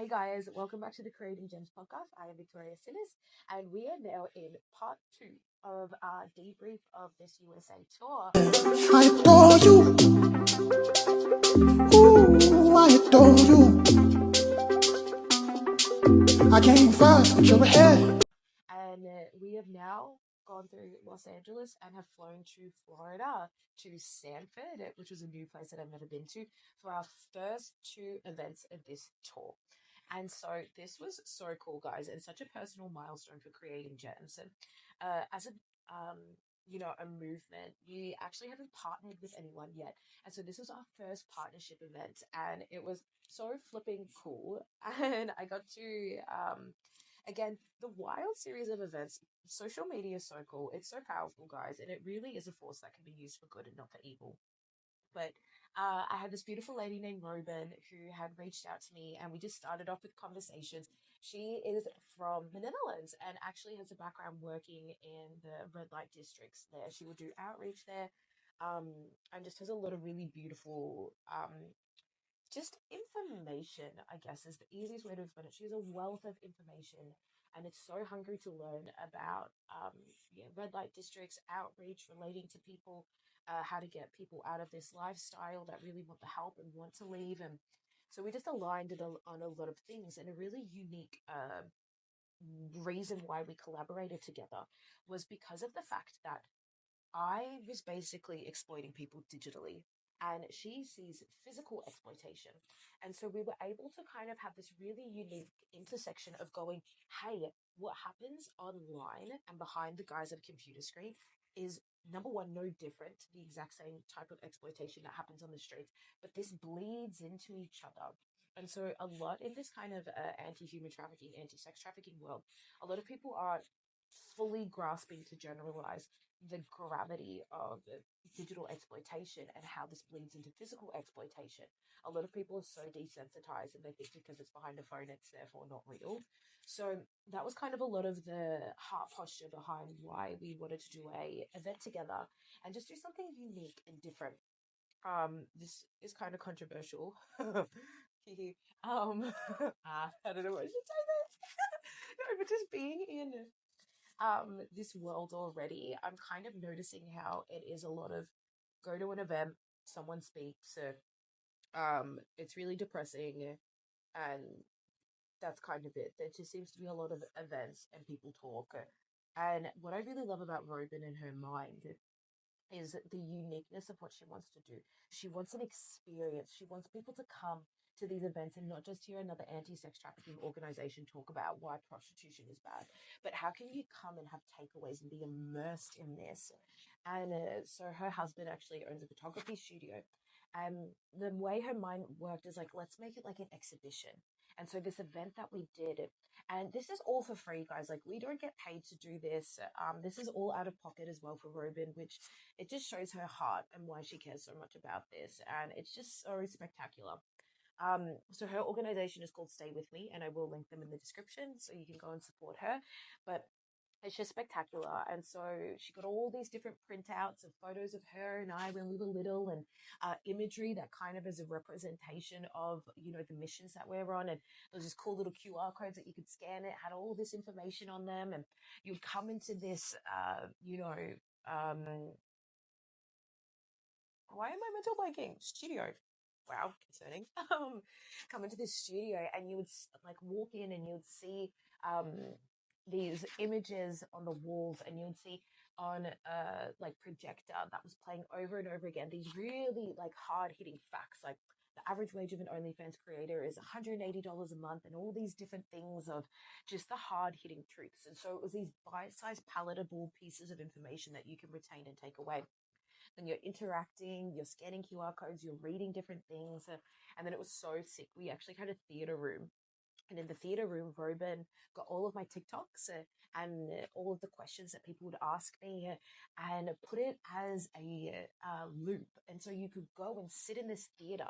Hey guys, welcome back to the Creating Gems podcast. I am Victoria Sinners, and we are now in part two of our debrief of this USA tour. I adore you. Ooh, I adore you. I came first, but you're ahead. And we have now gone through Los Angeles and have flown to Florida to Sanford, which was a new place that I've never been to, for our first two events of this tour. And so this was so cool, guys, and such a personal milestone for Creating Gems. And as a a movement, we actually haven't partnered with anyone yet. And so this was our first partnership event, and it was so flipping cool. And I got to again, the wild series of events. Social media is so cool. It's so powerful, guys, and it really is a force that can be used for good and not for evil. But I had this beautiful lady named Robin who had reached out to me, and we just started off with conversations. She is from the Netherlands and actually has a background working in the red light districts there. She will do outreach there, and just has a lot of really beautiful just information, I guess, is the easiest way to explain it. She has a wealth of information and it's so hungry to learn about red light districts, outreach, relating to people, how to get people out of this lifestyle that really want the help and want to leave. And so we just aligned on a lot of things, and a really unique reason why we collaborated together was because of the fact that I was basically exploiting people digitally, and she sees physical exploitation. And so we were able to kind of have this really unique intersection of going, hey, what happens online and behind the guys at a computer screen is number one, no different to the exact same type of exploitation that happens on the streets, but this bleeds into each other. And so, a lot in this kind of anti human trafficking, anti sex trafficking world, a lot of people are fully grasping to generalize the gravity of digital exploitation and how this bleeds into physical exploitation. A lot of people are so desensitized and they think because it's behind a phone, it's therefore not real. So that was kind of a lot of the heart posture behind why we wanted to do a event together and just do something unique and different. This is kind of controversial. I don't know what I should say there. No, but just being in this world already, I'm kind of noticing how it is a lot of go to an event, someone speaks, it's really depressing, and that's kind of it. There just seems to be a lot of events and people talk. And what I really love about Robin and her mind is the uniqueness of what she wants to do. She wants an experience. She wants people to come to these events and not just hear another anti-sex trafficking organization talk about why prostitution is bad, but how can you come and have takeaways and be immersed in this? And so her husband actually owns a photography studio. The way her mind worked is like, let's make it like an exhibition. And so this event that we did, and this is all for free, guys. Like we don't get paid to do this. This is all out of pocket as well for Robin, which it just shows her heart and why she cares so much about this. And it's just so spectacular. So her organization is called Stay With Me, and I will link them in the description so you can go and support her. But it's just spectacular. And so she got all these different printouts of photos of her and I when we were little, and imagery that kind of is a representation of, the missions that we're on. And there was this cool little QR codes that you could scan. It had all this information on them. And you'd come into this, um, why am I mental blanking? Studio. Wow, concerning. Come into this studio and you would like walk in and you would see um, these images on the walls, and you would see on a like projector that was playing over and over again these really like hard hitting facts, like the average wage of an OnlyFans creator is $180 a month, and all these different things of just the hard hitting truths. And so it was these bite sized, palatable pieces of information that you can retain and take away. Then you're interacting, you're scanning QR codes, you're reading different things. And then it was so sick. We actually had a theater room. And in the theater room, Robin got all of my TikToks and all of the questions that people would ask me and put it as a loop. And so you could go and sit in this theater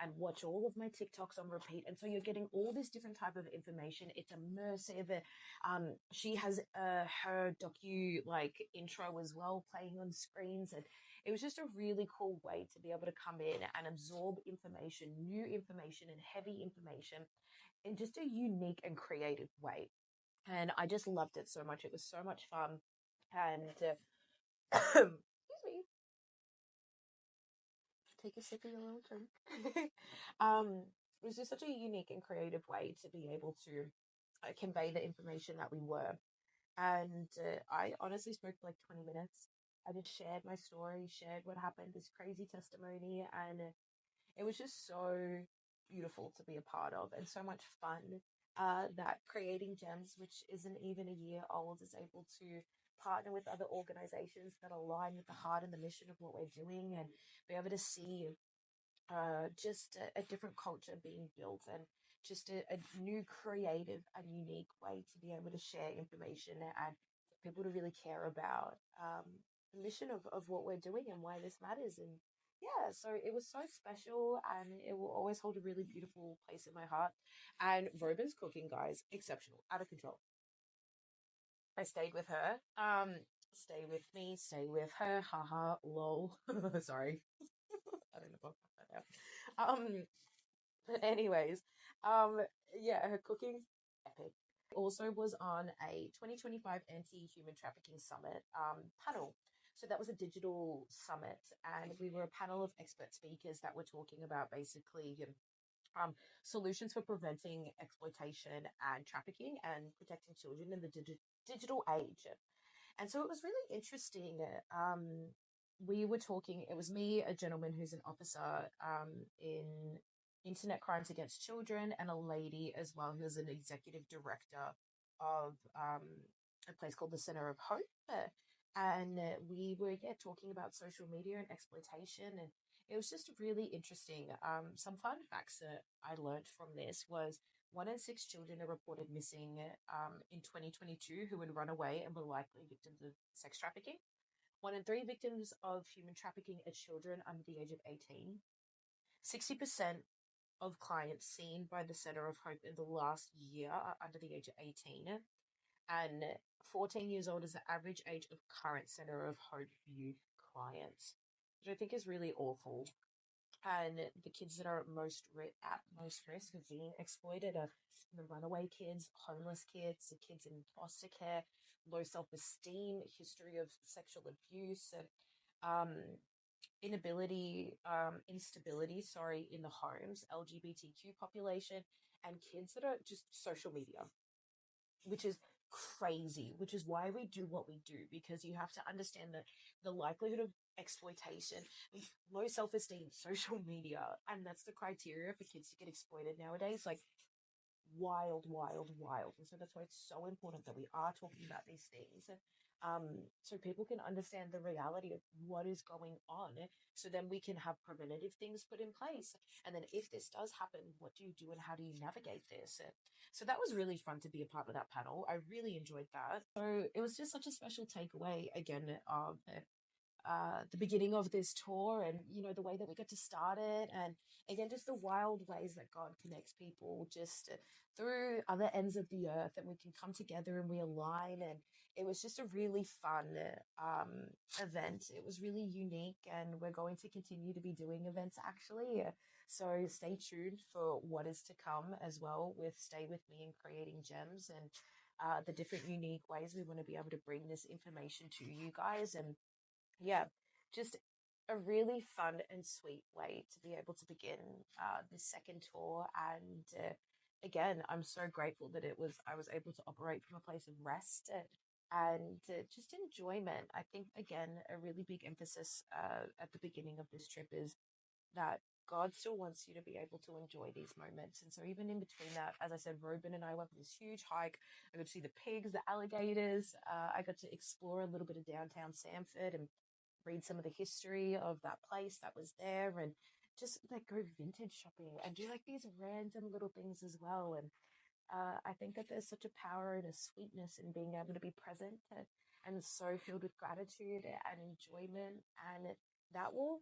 and watch all of my TikToks on repeat. And so you're getting all this different type of information. It's immersive. She has her docu like intro as well playing on screens, and it was just a really cool way to be able to come in and absorb information, new information and heavy information in just a unique and creative way. And I just loved it so much. It was so much fun. And excuse me, take a sip of your little drink. It was just such a unique and creative way to be able to convey the information that we were. And I honestly spoke for like 20 minutes. I just shared my story, shared what happened, this crazy testimony, and it was just so beautiful to be a part of and so much fun that Creating Gems, which isn't even a year old, is able to partner with other organizations that align with the heart and the mission of what we're doing and be able to see just a different culture being built and just a new creative and unique way to be able to share information and people to really care about the mission of what we're doing and why this matters. And yeah, so it was so special and it will always hold a really beautiful place in my heart. And Robin's cooking, guys, exceptional, out of control. I stayed with her. Stay with me, stay with her. Haha, lol. Sorry. I don't know if I'll cut that out. But anyways, um, yeah, her cooking's epic. Also was on a 2025 Anti-Human Trafficking Summit panel. So that was a digital summit, and we were a panel of expert speakers that were talking about basically solutions for preventing exploitation and trafficking and protecting children in the digital age. And so it was really interesting. We were talking, it was me, a gentleman who's an officer in internet crimes against children, and a lady as well who's an executive director of a place called the Center of Hope. And we were, yeah, talking about social media and exploitation. And it was just really interesting. Some fun facts that I learned from this was 1 in 6 children are reported missing in 2022 who would run away and were likely victims of sex trafficking. 1 in 3 victims of human trafficking are children under the age of 18. 60% of clients seen by the Center of Hope in the last year are under the age of 18. And 14 years old is the average age of current Center of Hope youth clients, which I think is really awful. And the kids that are at most risk of being exploited are the runaway kids, homeless kids, the kids in foster care, low self-esteem, history of sexual abuse, and um, instability, sorry, in the homes, LGBTQ population, and kids that are just social media, which is crazy, which is why we do what we do, because you have to understand that the likelihood of exploitation, low self-esteem, social media, and that's the criteria for kids to get exploited nowadays. Like wild, wild, wild. And so that's why it's so important that we are talking about these things. So people can understand the reality of what is going on. So then we can have preventative things put in place. And then if this does happen, what do you do and how do you navigate this? So that was really fun to be a part of that panel. I really enjoyed that. So it was just such a special takeaway again of the beginning of this tour, and the way that we got to start it, and again just the wild ways that God connects people just through other ends of the earth, and we can come together and we align. And it was just a really fun event. It was really unique, and we're going to continue to be doing events actually. So stay tuned for what is to come as well with Stay With Me and Creating Gems, and the different unique ways we want to be able to bring this information to you guys. And yeah, just a really fun and sweet way to be able to begin this second tour. And again, I'm so grateful that I was able to operate from a place of rest and just enjoyment. I think again, a really big emphasis at the beginning of this trip is that God still wants you to be able to enjoy these moments. And so even in between that, as I said, Robin and I went for this huge hike. I got to see the pigs, the alligators. I got to explore a little bit of downtown Sanford and read some of the history of that place that was there, and just like go vintage shopping and do like these random little things as well. And I think that there's such a power and a sweetness in being able to be present and so filled with gratitude and enjoyment. And that will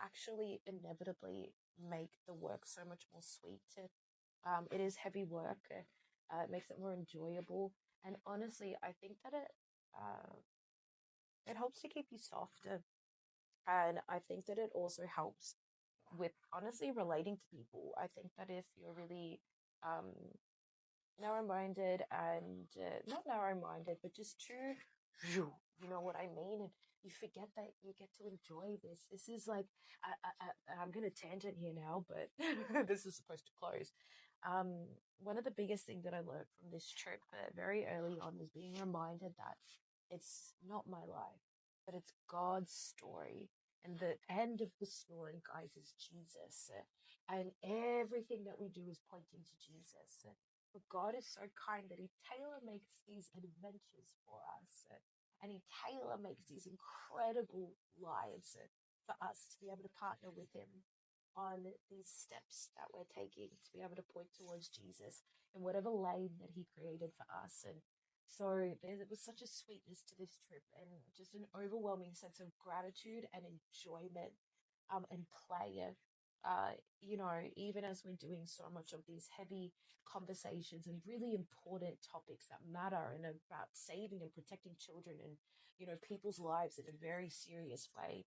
actually inevitably make the work so much more sweet. It is heavy work. It makes it more enjoyable. And honestly, I think that it helps to keep you soft. And I think that it also helps with honestly relating to people. I think that if you're really um, narrow-minded and not narrow-minded, but just too, you know what I mean? And you forget that you get to enjoy this. This is like, I'm going to tangent here now, but this is supposed to close. One of the biggest things that I learned from this trip very early on was being reminded that it's not my life, but it's God's story. And the end of the story, guys, is Jesus. And everything that we do is pointing to Jesus. But God is so kind that He tailor makes these adventures for us. And He tailor makes these incredible lives for us to be able to partner with Him on these steps that we're taking to be able to point towards Jesus in whatever lane that He created for us. And so there was such a sweetness to this trip and just an overwhelming sense of gratitude and enjoyment and play. You know, even as we're doing so much of these heavy conversations and really important topics that matter and about saving and protecting children and, you know, people's lives in a very serious way.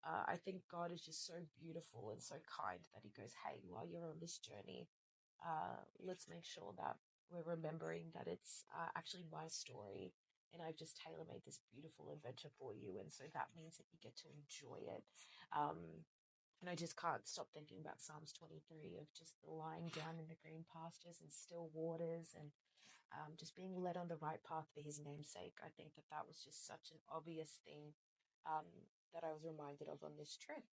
I think God is just so beautiful and so kind that He goes, hey, while you're on this journey, let's make sure that we're remembering that it's actually my story and I've just tailor made this beautiful adventure for you. And so that means that you get to enjoy it. And I just can't stop thinking about Psalms 23 of just the lying down in the green pastures and still waters and just being led on the right path for His name's sake. I think that that was just such an obvious thing um, that I was reminded of on this trip.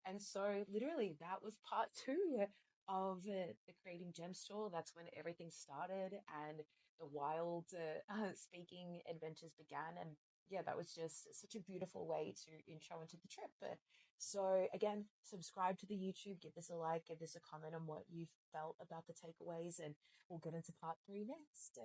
And so, literally, that was part two of the Creating Gem Store. That's when everything started and the wild speaking adventures began. And yeah, that was just such a beautiful way to intro into the trip. So again, subscribe to the YouTube, give this a like, give this a comment on what you felt about the takeaways, and we'll get into part three next.